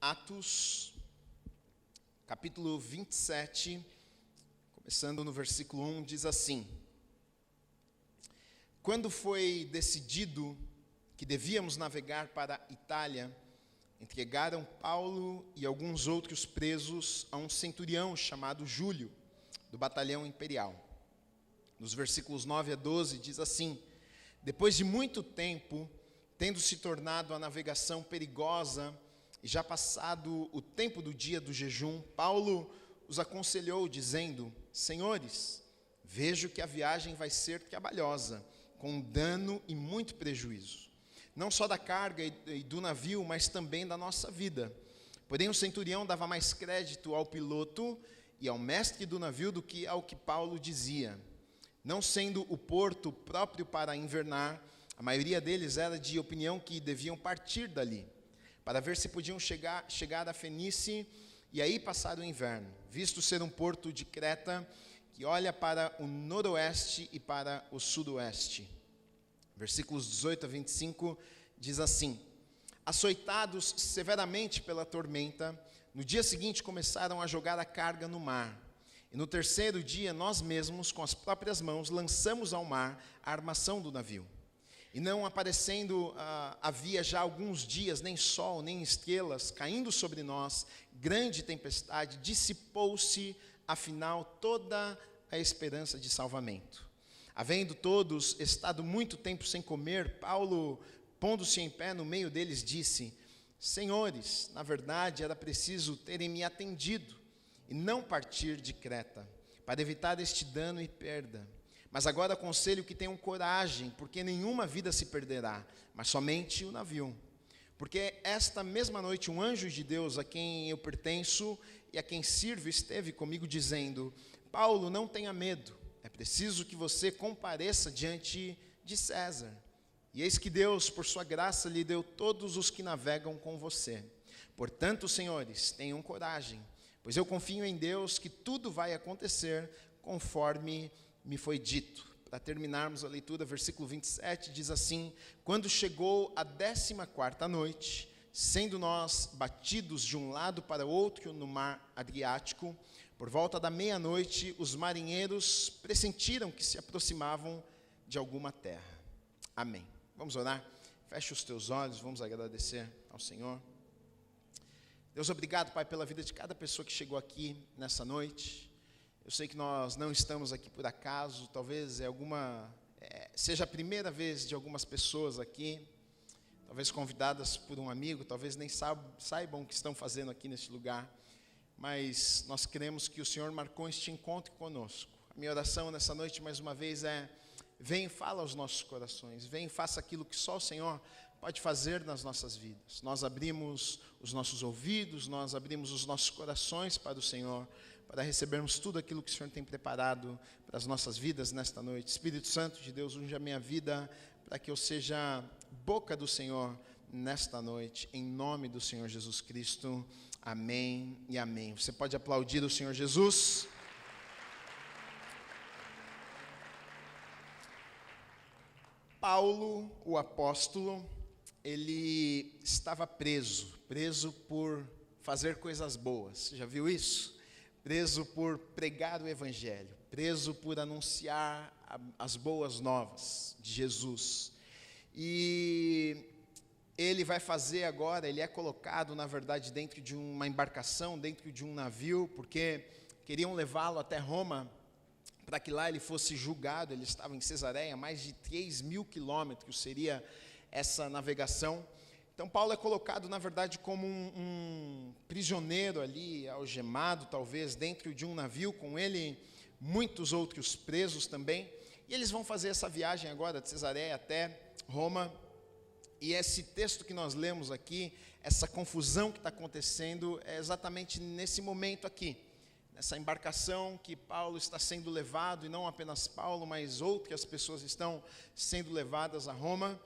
Atos, capítulo 27, começando no versículo 1, diz assim: Quando foi decidido que devíamos navegar para a Itália, entregaram Paulo e alguns outros presos a um centurião chamado Júlio, do batalhão imperial. Nos versículos 9 a 12 diz assim: Depois de muito tempo, tendo se tornado a navegação perigosa, e já passado o tempo do dia do jejum, Paulo os aconselhou, dizendo: Senhores, vejo que a viagem vai ser trabalhosa, com dano e muito prejuízo, não só da carga e do navio, mas também da nossa vida. Porém, o centurião dava mais crédito ao piloto e ao mestre do navio do que ao que Paulo dizia. Não sendo o porto próprio para invernar, a maioria deles era de opinião que deviam partir dali, para ver se podiam chegar a Fenícia e aí passar o inverno, visto ser um porto de Creta que olha para o noroeste e para o sudoeste. Versículos 18 a 25 diz assim: Açoitados severamente pela tormenta, no dia seguinte começaram a jogar a carga no mar. E no terceiro dia, nós mesmos, com as próprias mãos, lançamos ao mar a armação do navio. E não aparecendo havia já alguns dias, nem sol, nem estrelas, caindo sobre nós, grande tempestade, dissipou-se, afinal, toda a esperança de salvamento. Havendo todos estado muito tempo sem comer, Paulo, pondo-se em pé no meio deles, disse: Senhores, na verdade era preciso terem me atendido e não partir de Creta, para evitar este dano e perda. Mas agora aconselho que tenham coragem, porque nenhuma vida se perderá, mas somente o navio. Porque esta mesma noite um anjo de Deus, a quem eu pertenço e a quem sirvo, esteve comigo dizendo: Paulo, não tenha medo, é preciso que você compareça diante de César. E eis que Deus, por sua graça, lhe deu todos os que navegam com você. Portanto, senhores, tenham coragem, pois eu confio em Deus que tudo vai acontecer conforme me foi dito. Para terminarmos a leitura, versículo 27 diz assim: Quando chegou a 14ª noite, sendo nós batidos de um lado para o outro no mar Adriático, por volta da meia-noite, os marinheiros pressentiram que se aproximavam de alguma terra. Amém. Vamos orar? Feche os teus olhos, vamos agradecer ao Senhor. Deus, obrigado, Pai, pela vida de cada pessoa que chegou aqui nessa noite. Eu sei que nós não estamos aqui por acaso, talvez seja a primeira vez de algumas pessoas aqui, talvez convidadas por um amigo, talvez nem saibam o que estão fazendo aqui neste lugar, mas nós cremos que o Senhor marcou este encontro conosco. A minha oração nessa noite, mais uma vez, é: vem e fala aos nossos corações, vem e faça aquilo que só o Senhor pode fazer nas nossas vidas. Nós abrimos os nossos ouvidos, nós abrimos os nossos corações para o Senhor, para recebermos tudo aquilo que o Senhor tem preparado para as nossas vidas nesta noite. Espírito Santo de Deus, unja a minha vida para que eu seja boca do Senhor nesta noite, em nome do Senhor Jesus Cristo. Amém e amém. Você pode aplaudir o Senhor Jesus? Paulo, o apóstolo, ele estava preso por fazer coisas boas. Já viu isso? Preso por pregar o evangelho, preso por anunciar as boas novas de Jesus. E ele vai fazer agora, ele é colocado, na verdade, dentro de uma embarcação, dentro de um navio, porque queriam levá-lo até Roma, para que lá ele fosse julgado. Ele estava em Cesareia, mais de 3.000 quilômetros seria essa navegação. Então Paulo é colocado, na verdade, como um prisioneiro ali, algemado talvez, dentro de um navio, com ele muitos outros presos também. E eles vão fazer essa viagem agora de Cesareia até Roma. E esse texto que nós lemos aqui, essa confusão que está acontecendo, é exatamente nesse momento aqui, nessa embarcação que Paulo está sendo levado, e não apenas Paulo, mas outras pessoas estão sendo levadas a Roma.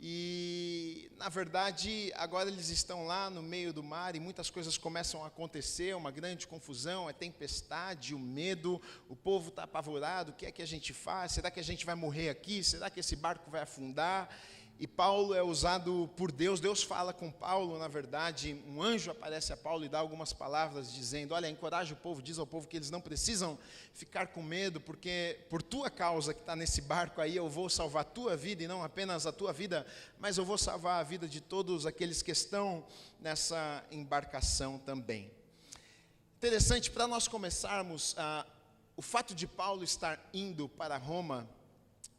E, na verdade, agora eles estão lá no meio do mar e muitas coisas começam a acontecer, uma grande confusão, é tempestade, o medo, o povo está apavorado. O que é que a gente faz? Será que a gente vai morrer aqui? Será que esse barco vai afundar? e Paulo é usado por Deus. Deus fala com Paulo, na verdade, um anjo aparece a Paulo e dá algumas palavras dizendo: olha, encoraja o povo, diz ao povo que eles não precisam ficar com medo, porque por tua causa que está nesse barco aí, eu vou salvar a tua vida, e não apenas a tua vida, mas eu vou salvar a vida de todos aqueles que estão nessa embarcação também. Interessante, para nós começarmos, o fato de Paulo estar indo para Roma,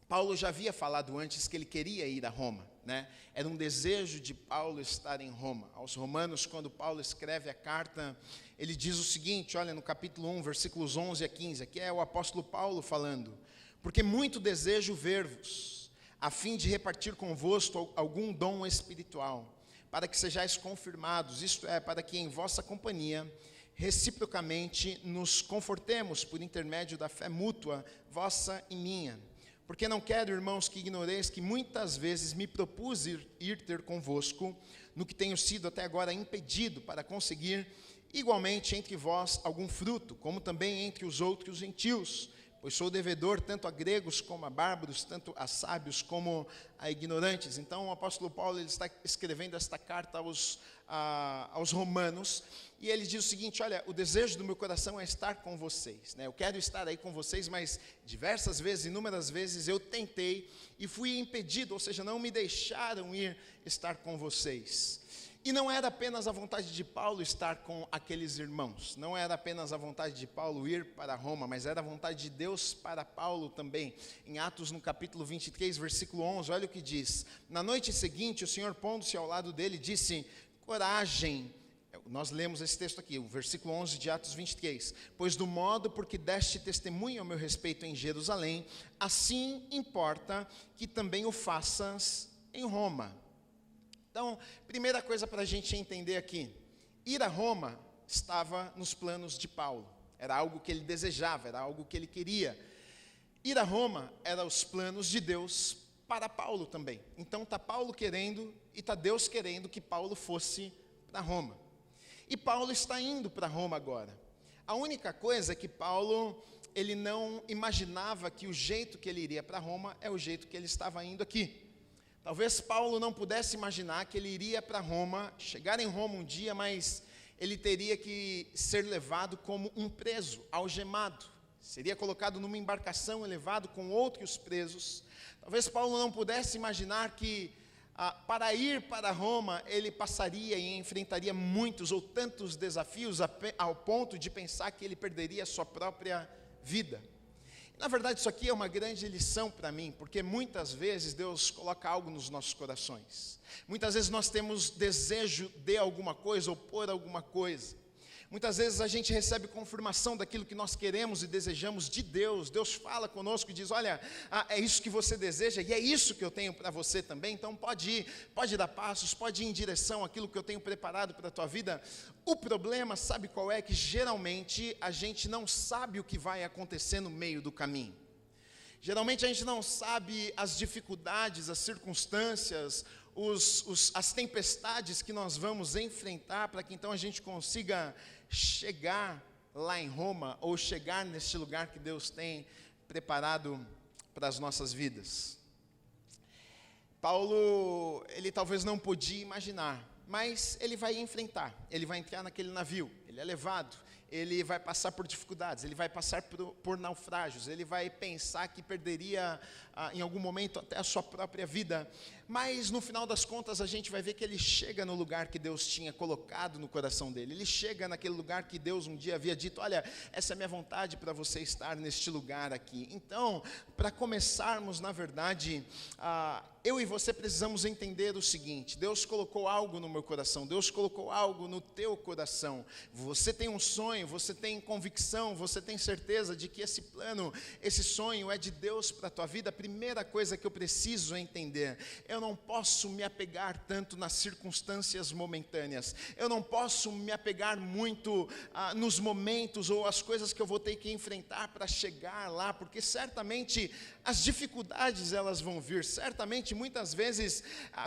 Paulo já havia falado antes que ele queria ir a Roma, né? Era um desejo de Paulo estar em Roma. Aos Romanos, quando Paulo escreve a carta, ele diz o seguinte, olha, no capítulo 1, versículos 11 a 15, aqui é o apóstolo Paulo falando: porque muito desejo ver-vos, a fim de repartir convosco algum dom espiritual, para que sejais confirmados, isto é, para que em vossa companhia reciprocamente nos confortemos por intermédio da fé mútua, vossa e minha. Porque não quero, irmãos, que ignoreis que muitas vezes me propus ir ter convosco, no que tenho sido até agora impedido, para conseguir igualmente entre vós algum fruto, como também entre os outros gentios, pois sou devedor tanto a gregos como a bárbaros, tanto a sábios como a ignorantes. Então o apóstolo Paulo, ele está escrevendo esta carta aos romanos, e ele diz o seguinte: olha, o desejo do meu coração é estar com vocês, né? Eu quero estar aí com vocês, mas diversas vezes, inúmeras vezes eu tentei e fui impedido, ou seja, não me deixaram ir estar com vocês. E não era apenas a vontade de Paulo estar com aqueles irmãos, não era apenas a vontade de Paulo ir para Roma, mas era a vontade de Deus para Paulo também. Em Atos, no capítulo 23, versículo 11, olha o que diz: na noite seguinte, o Senhor, pondo-se ao lado dele, disse: coragem. Nós lemos esse texto aqui, o versículo 11 de Atos 23. Pois do modo porque deste testemunho ao meu respeito em Jerusalém, assim importa que também o faças em Roma. Então, primeira coisa para a gente entender aqui: ir a Roma estava nos planos de Paulo. Era algo que ele desejava, era algo que ele queria. Ir a Roma era os planos de Deus para Paulo também. Então está Paulo querendo e está Deus querendo que Paulo fosse para Roma. E Paulo está indo para Roma agora. A única coisa é que Paulo, ele não imaginava que o jeito que ele iria para Roma é o jeito que ele estava indo aqui. Talvez Paulo não pudesse imaginar que ele iria para Roma, chegar em Roma um dia, mas ele teria que ser levado como um preso, algemado. Seria colocado numa embarcação e levado com outros presos. Talvez Paulo não pudesse imaginar que para ir para Roma, ele passaria e enfrentaria muitos ou tantos desafios ao ponto de pensar que ele perderia a sua própria vida. Na verdade, isso aqui é uma grande lição para mim, porque muitas vezes Deus coloca algo nos nossos corações. Muitas vezes nós temos desejo de alguma coisa ou por alguma coisa. Muitas vezes a gente recebe confirmação daquilo que nós queremos e desejamos de Deus. Deus fala conosco e diz: olha, é isso que você deseja e é isso que eu tenho para você também. Então pode ir, pode dar passos, pode ir em direção àquilo que eu tenho preparado para a tua vida. O problema, sabe qual é? Que geralmente a gente não sabe o que vai acontecer no meio do caminho. Geralmente a gente não sabe as dificuldades, as circunstâncias, as tempestades que nós vamos enfrentar, para que então a gente consiga chegar lá em Roma, ou chegar neste lugar que Deus tem preparado para as nossas vidas. Paulo, ele talvez não podia imaginar, mas ele vai enfrentar, ele vai entrar naquele navio, ele é levado, ele vai passar por dificuldades, ele vai passar por naufrágios, ele vai pensar que perderia em algum momento até a sua própria vida, mas no final das contas a gente vai ver que ele chega no lugar que Deus tinha colocado no coração dele, ele chega naquele lugar que Deus um dia havia dito: olha, essa é a minha vontade para você estar neste lugar aqui. Então, para começarmos, na verdade, eu e você precisamos entender o seguinte: Deus colocou algo no meu coração, Deus colocou algo no teu coração, você tem um sonho, você tem convicção, você tem certeza de que esse plano, esse sonho é de Deus para a tua vida. A primeira coisa que eu preciso entender: eu não posso me apegar tanto nas circunstâncias momentâneas, eu não posso me apegar muito nos momentos ou as coisas que eu vou ter que enfrentar para chegar lá, porque certamente as dificuldades elas vão vir, certamente muitas vezes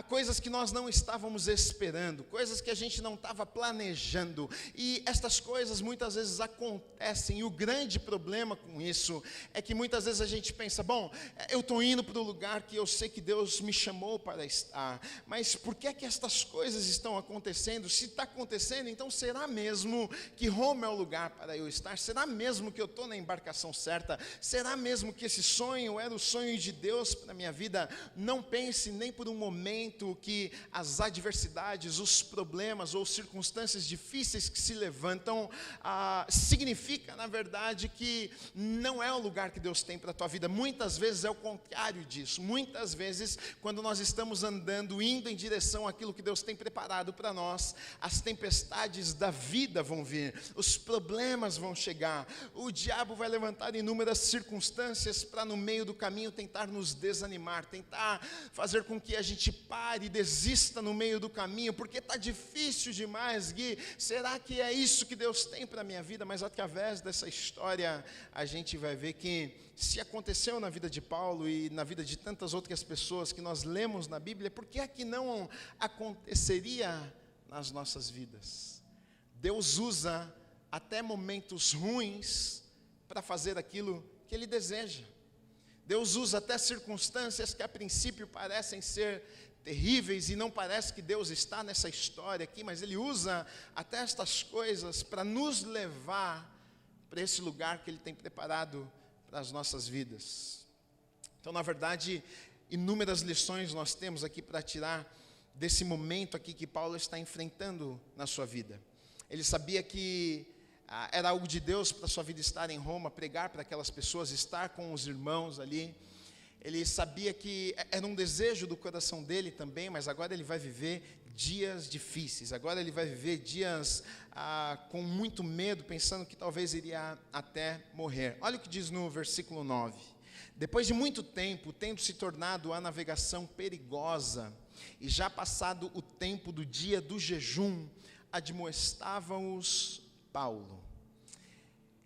coisas que nós não estávamos esperando, coisas que a gente não estava planejando, e estas coisas muitas muitas vezes acontecem, e o grande problema com isso é que muitas vezes a gente pensa, bom, eu estou indo para o lugar que eu sei que Deus me chamou para estar, mas por que é que estas coisas estão acontecendo? Se está acontecendo, então será mesmo que Roma é o lugar para eu estar? Será mesmo que eu estou na embarcação certa? Será mesmo que esse sonho era o sonho de Deus para a minha vida? Não pense nem por um momento que as adversidades, os problemas ou circunstâncias difíceis que se levantam, significa na verdade que não é o lugar que Deus tem para a tua vida. Muitas vezes é o contrário disso. Muitas vezes, quando nós estamos andando, indo em direção àquilo que Deus tem preparado para nós, as tempestades da vida vão vir, os problemas vão chegar, o diabo vai levantar inúmeras circunstâncias para no meio do caminho tentar nos desanimar, tentar fazer com que a gente pare e desista no meio do caminho, porque está difícil demais, Gui, será que é isso que Deus tem para a minha vida? Mas através dessa história, a gente vai ver que se aconteceu na vida de Paulo e na vida de tantas outras pessoas que nós lemos na Bíblia, por que é que não aconteceria nas nossas vidas? Deus usa até momentos ruins para fazer aquilo que Ele deseja. Deus usa até circunstâncias que a princípio parecem ser terríveis e não parece que Deus está nessa história aqui, mas Ele usa até estas coisas para nos levar para esse lugar que Ele tem preparado para as nossas vidas. Então, na verdade, inúmeras lições nós temos aqui para tirar desse momento aqui que Paulo está enfrentando na sua vida. Ele sabia que era algo de Deus para a sua vida estar em Roma, pregar para aquelas pessoas, estar com os irmãos ali. Ele sabia que era um desejo do coração dele também, mas agora ele vai viver dias difíceis, agora ele vai viver dias com muito medo, pensando que talvez iria até morrer. Olha o que diz no versículo 9. Depois de muito tempo, tendo se tornado a navegação perigosa, e já passado o tempo do dia do jejum, admoestava-os Paulo.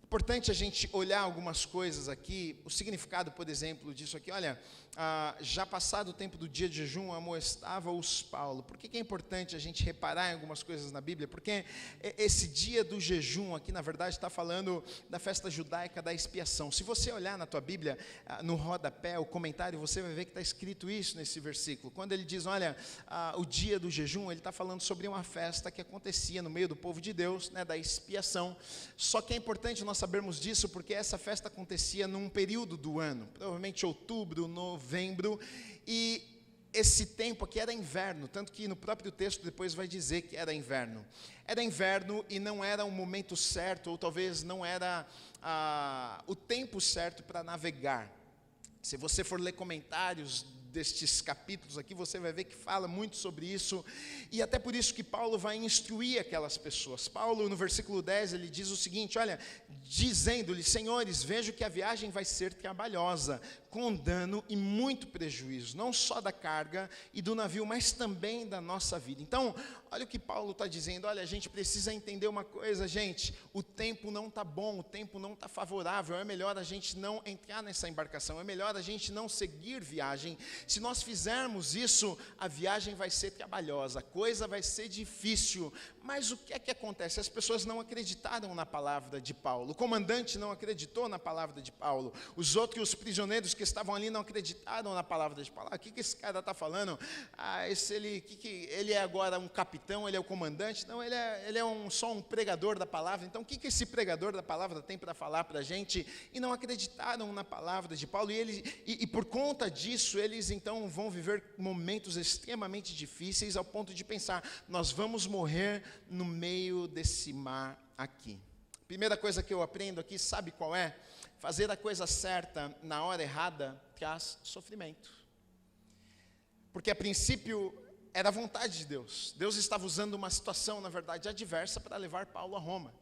Importante a gente olhar algumas coisas aqui, o significado, por exemplo, disso aqui. Olha, já passado o tempo do dia de jejum, amoestava-os Paulo. Por que é importante a gente reparar em algumas coisas na Bíblia? Porque esse dia do jejum aqui, na verdade, está falando da festa judaica da expiação. Se você olhar na tua Bíblia, no rodapé, o comentário, você vai ver que está escrito isso nesse versículo. Quando ele diz, olha, o dia do jejum, ele está falando sobre uma festa que acontecia no meio do povo de Deus, né, da expiação. Só que é importante nós sabermos disso, porque essa festa acontecia num período do ano, provavelmente outubro, novembro, e esse tempo aqui era inverno, tanto que no próprio texto depois vai dizer que era inverno. Era inverno e não era um momento certo, ou talvez não era o tempo certo para navegar. Se você for ler comentários destes capítulos aqui, você vai ver que fala muito sobre isso, e até por isso que Paulo vai instruir aquelas pessoas. Paulo, no versículo 10, ele diz o seguinte, olha, dizendo-lhe, senhores, vejo que a viagem vai ser trabalhosa, com dano e muito prejuízo, não só da carga e do navio, mas também da nossa vida. Então, olha o que Paulo está dizendo, olha, a gente precisa entender uma coisa, gente, o tempo não está bom, o tempo não está favorável, é melhor a gente não entrar nessa embarcação, é melhor a gente não seguir viagem. Se nós fizermos isso, a viagem vai ser trabalhosa, a coisa vai ser difícil. Mas o que é que acontece? As pessoas não acreditaram na palavra de Paulo, o comandante não acreditou na palavra de Paulo, os outros prisioneiros que estavam ali não acreditaram na palavra de Paulo. O que esse cara está falando? Ele é agora um capitão, ele é o comandante? Não, ele é só um pregador da palavra. Então, o que esse pregador da palavra tem para falar para a gente? E não acreditaram na palavra de Paulo, e por conta disso, eles então vão viver momentos extremamente difíceis, ao ponto de pensar, nós vamos morrer no meio desse mar aqui. Primeira coisa que eu aprendo aqui, sabe qual é? Fazer a coisa certa na hora errada traz sofrimento. Porque a princípio era a vontade de Deus. Deus estava usando uma situação, na verdade, adversa para levar Paulo a Roma.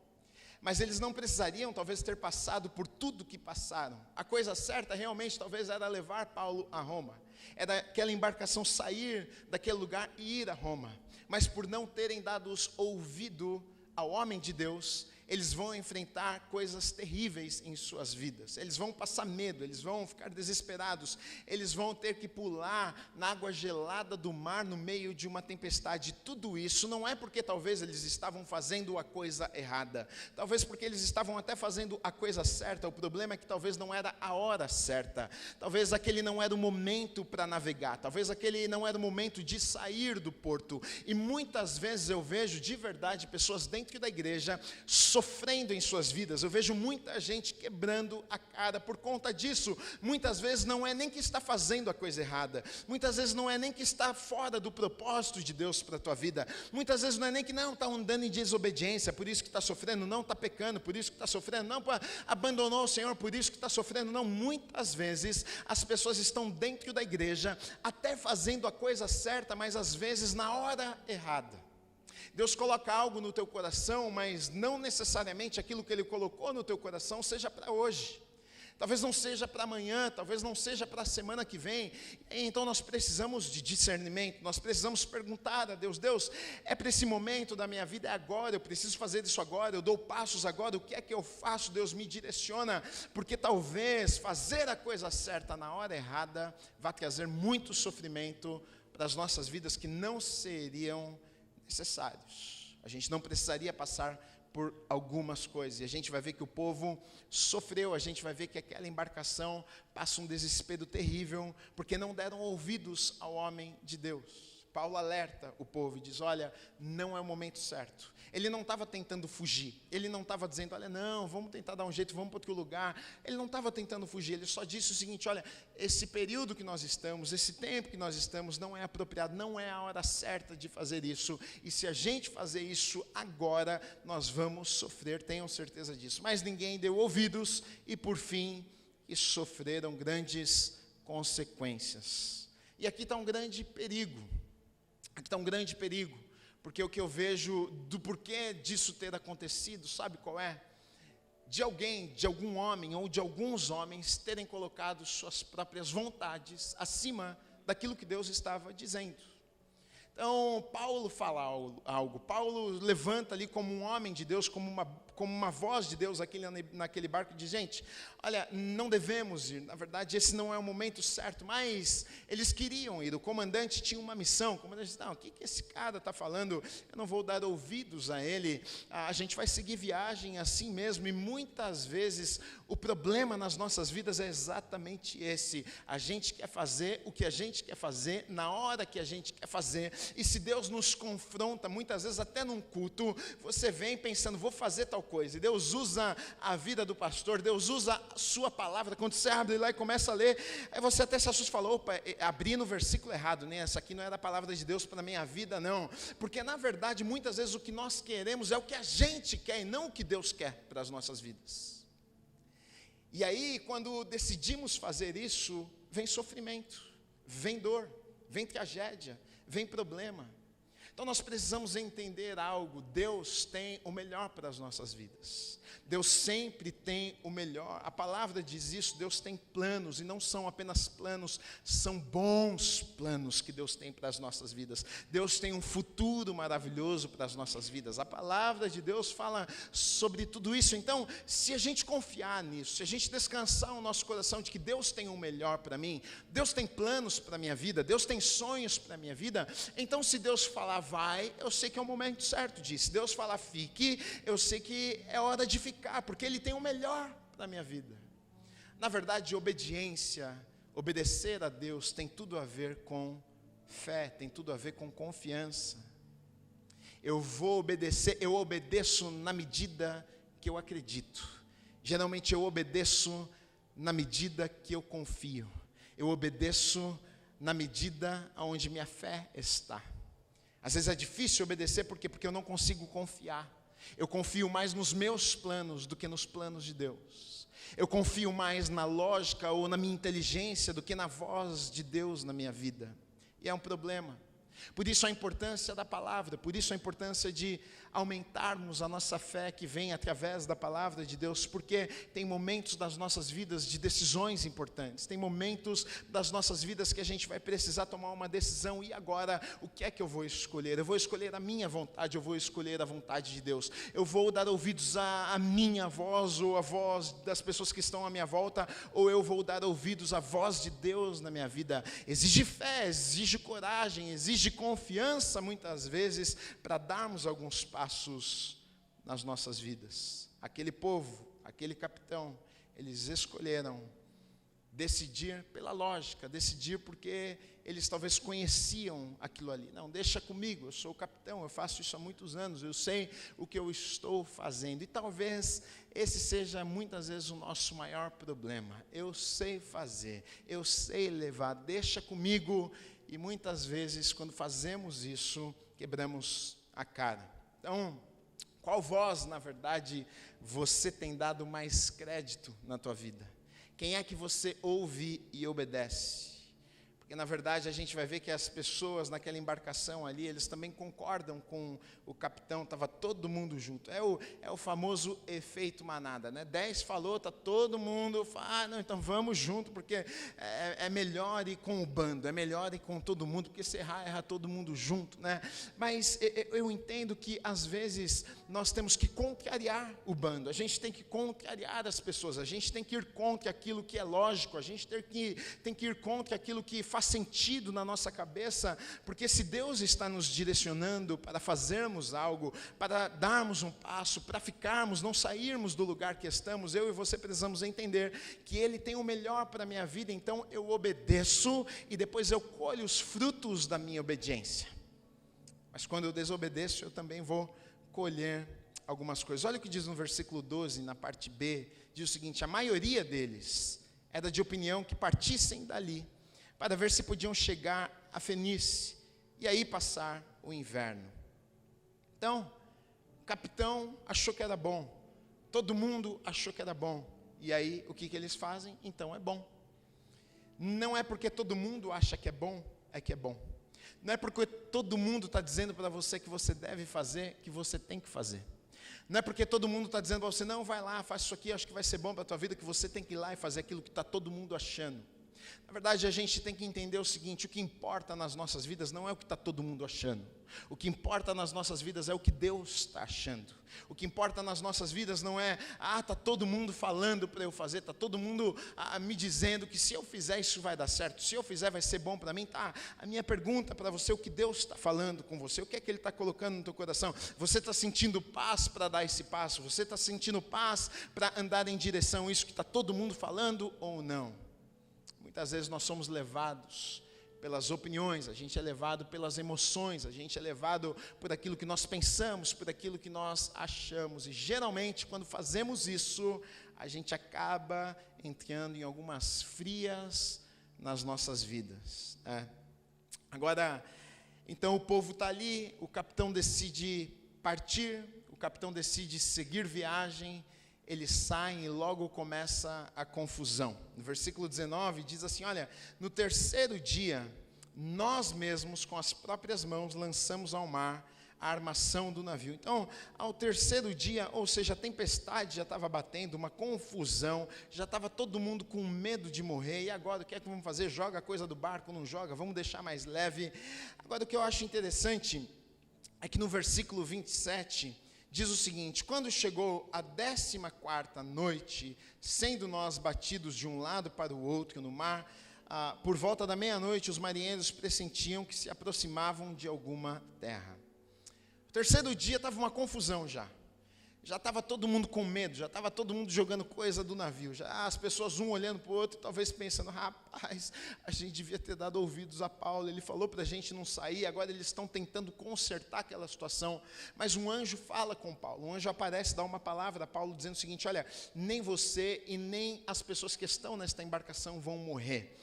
Mas eles não precisariam, talvez, ter passado por tudo que passaram. A coisa certa, realmente, talvez, era levar Paulo a Roma. Era aquela embarcação sair daquele lugar e ir a Roma. Mas por não terem dado ouvido ao homem de Deus, eles vão enfrentar coisas terríveis em suas vidas. Eles vão passar medo, eles vão ficar desesperados, eles vão ter que pular na água gelada do mar no meio de uma tempestade. Tudo isso não é porque talvez eles estavam fazendo a coisa errada, talvez porque eles estavam até fazendo a coisa certa. O problema é que talvez não era a hora certa, talvez aquele não era o momento para navegar, talvez aquele não era o momento de sair do porto. E muitas vezes eu vejo de verdade pessoas dentro da igreja sofrendo em suas vidas. Eu vejo muita gente quebrando a cara por conta disso. Muitas vezes não é nem que está fazendo a coisa errada, muitas vezes não é nem que está fora do propósito de Deus para a tua vida, muitas vezes não é nem que não está andando em desobediência, por isso que está sofrendo, não está pecando, por isso que está sofrendo, não abandonou o Senhor, por isso que está sofrendo. Não, muitas vezes as pessoas estão dentro da igreja até fazendo a coisa certa, mas às vezes na hora errada. Deus coloca algo no teu coração, mas não necessariamente aquilo que Ele colocou no teu coração seja para hoje. Talvez não seja para amanhã, talvez não seja para a semana que vem. Então nós precisamos de discernimento, nós precisamos perguntar a Deus: Deus, é para esse momento da minha vida, é agora, eu preciso fazer isso agora, eu dou passos agora, o que é que eu faço? Deus, me direciona, porque talvez fazer a coisa certa na hora errada vai trazer muito sofrimento para as nossas vidas que não seriam necessários. A gente não precisaria passar por algumas coisas, e a gente vai ver que o povo sofreu, a gente vai ver que aquela embarcação passa um desespero terrível, porque não deram ouvidos ao homem de Deus. Paulo alerta o povo e diz: olha, não é o momento certo. Ele não estava tentando fugir, ele não estava dizendo: olha, não, vamos tentar dar um jeito, vamos para outro lugar. Ele não estava tentando fugir, ele só disse o seguinte: olha, esse período que nós estamos, esse tempo que nós estamos não é apropriado, não é a hora certa de fazer isso, e se a gente fazer isso agora, nós vamos sofrer, tenham certeza disso. Mas ninguém deu ouvidos, e por fim, sofreram grandes consequências. E aqui está um grande perigo. Aqui está um grande perigo, porque o que eu vejo do porquê disso ter acontecido, sabe qual é? De algum homem ou de alguns homens terem colocado suas próprias vontades acima daquilo que Deus estava dizendo. Então, Paulo fala algo, Paulo levanta ali como um homem de Deus, como uma voz de Deus naquele barco, e diz: gente, olha, não devemos ir, na verdade esse não é o momento certo, mas eles queriam ir. O comandante tinha uma missão, o comandante disse: não, o que esse cara está falando? Eu não vou dar ouvidos a ele, a gente vai seguir viagem assim mesmo. E muitas vezes o problema nas nossas vidas é exatamente esse: a gente quer fazer o que a gente quer fazer, na hora que a gente quer fazer, e se Deus nos confronta, muitas vezes até num culto, você vem pensando: vou fazer tal coisa, e Deus usa a vida do pastor, Deus usa a sua palavra. Quando você abre lá e começa a ler, aí você até se assusta e fala: opa, abri no versículo errado, né? Essa aqui não era a palavra de Deus para a minha vida, não. Porque na verdade, muitas vezes o que nós queremos é o que a gente quer, e não o que Deus quer para as nossas vidas. E aí, quando decidimos fazer isso, vem sofrimento, vem dor, vem tragédia, vem problema. Então nós precisamos entender algo: Deus tem o melhor para as nossas vidas. Deus sempre tem o melhor. A palavra diz isso: Deus tem planos, e não são apenas planos, são bons planos que Deus tem para as nossas vidas. Deus tem um futuro maravilhoso para as nossas vidas. A palavra de Deus fala sobre tudo isso. Então, se a gente confiar nisso, se a gente descansar o nosso coração de que Deus tem o melhor para mim, Deus tem planos para a minha vida, Deus tem sonhos para a minha vida, então se Deus falar vai, eu sei que é o momento certo disso. Se Deus falar fique, eu sei que é hora de ficar, porque Ele tem o melhor para a minha vida. Na verdade, obediência, obedecer a Deus tem tudo a ver com fé, tem tudo a ver com confiança. Eu vou obedecer, eu obedeço na medida que eu acredito. Geralmente eu obedeço na medida que eu confio. Eu obedeço na medida onde minha fé está. Às vezes é difícil obedecer, por quê? Porque eu não consigo confiar. Eu confio mais nos meus planos do que nos planos de Deus. Eu confio mais na lógica ou na minha inteligência do que na voz de Deus na minha vida. E é um problema. Por isso a importância da palavra, por isso a importância de aumentarmos a nossa fé que vem através da palavra de Deus, porque tem momentos das nossas vidas de decisões importantes, tem momentos das nossas vidas que a gente vai precisar tomar uma decisão, e agora, o que é que eu vou escolher? Eu vou escolher a minha vontade, eu vou escolher a vontade de Deus, eu vou dar ouvidos à minha voz, ou à voz das pessoas que estão à minha volta, ou eu vou dar ouvidos à voz de Deus na minha vida? Exige fé, exige coragem, exige confiança, muitas vezes, para darmos alguns passos nas nossas vidas. Aquele povo, aquele capitão, eles escolheram decidir pela lógica, decidir porque eles talvez conheciam aquilo ali. Não, deixa comigo, eu sou o capitão, eu faço isso há muitos anos, eu sei o que eu estou fazendo. E talvez esse seja muitas vezes o nosso maior problema. Eu sei fazer, eu sei levar, deixa comigo. E muitas vezes, quando fazemos isso, quebramos a cara. Então, qual voz, na verdade, você tem dado mais crédito na tua vida? Quem é que você ouve e obedece? Porque, na verdade, a gente vai ver que as pessoas naquela embarcação ali, eles também concordam com o capitão, estava todo mundo junto. É o famoso efeito manada, né? 10 falou, está todo mundo, não, então vamos junto, porque é melhor ir com o bando, é melhor ir com todo mundo, porque se errar, erra todo mundo junto, né? Mas eu entendo que, às vezes, nós temos que contrariar o bando, a gente tem que contrariar as pessoas, a gente tem que ir contra aquilo que é lógico, a gente tem que ir contra aquilo que faz sentido na nossa cabeça, porque se Deus está nos direcionando para fazermos algo, para darmos um passo, para ficarmos, não sairmos do lugar que estamos, eu e você precisamos entender que Ele tem o melhor para a minha vida, então eu obedeço e depois eu colho os frutos da minha obediência. Mas quando eu desobedeço, eu também vou colher algumas coisas. Olha o que diz no versículo 12, na parte B, diz o seguinte: a maioria deles era de opinião que partissem dali, para ver se podiam chegar a Fenícia, e aí passar o inverno. Então, o capitão achou que era bom, todo mundo achou que era bom, e aí o que eles fazem? Então é bom. Não é porque todo mundo acha que é bom, é que é bom. Não é porque todo mundo está dizendo para você que você deve fazer, que você tem que fazer. Não é porque todo mundo está dizendo para você, não, vai lá, faz isso aqui, acho que vai ser bom para a tua vida, que você tem que ir lá e fazer aquilo que está todo mundo achando. Na verdade, a gente tem que entender o seguinte: o que importa nas nossas vidas não é o que está todo mundo achando. O que importa nas nossas vidas é o que Deus está achando. O que importa nas nossas vidas não é, está todo mundo falando para eu fazer, está todo mundo me dizendo que se eu fizer isso vai dar certo, se eu fizer vai ser bom para mim. Tá, a minha pergunta para você é o que Deus está falando com você, o que é que Ele está colocando no teu coração. Você está sentindo paz para dar esse passo? Você está sentindo paz para andar em direção a isso que está todo mundo falando ou não? Muitas vezes nós somos levados pelas opiniões, a gente é levado pelas emoções, a gente é levado por aquilo que nós pensamos, por aquilo que nós achamos. E geralmente, quando fazemos isso, a gente acaba entrando em algumas frias nas nossas vidas. Agora, então o povo está ali, o capitão decide partir, o capitão decide seguir viagem. Eles saem e logo começa a confusão. No versículo 19 diz assim: olha, no terceiro dia, nós mesmos com as próprias mãos lançamos ao mar a armação do navio. Então, ao terceiro dia, ou seja, a tempestade já estava batendo, uma confusão, já estava todo mundo com medo de morrer. E agora, o que é que vamos fazer? Joga a coisa do barco, não joga? Vamos deixar mais leve. Agora, o que eu acho interessante é que no versículo 27... diz o seguinte: quando chegou a 14ª noite, sendo nós batidos de um lado para o outro no mar, por volta da meia-noite, os marinheiros pressentiam que se aproximavam de alguma terra. O terceiro dia estava uma confusão já estava todo mundo com medo, já estava todo mundo jogando coisa do navio, já as pessoas um olhando para o outro, talvez pensando, rapaz, a gente devia ter dado ouvidos a Paulo, ele falou para a gente não sair, agora eles estão tentando consertar aquela situação. Mas um anjo fala com Paulo, um anjo aparece, dá uma palavra a Paulo dizendo o seguinte: olha, nem você e nem as pessoas que estão nesta embarcação vão morrer.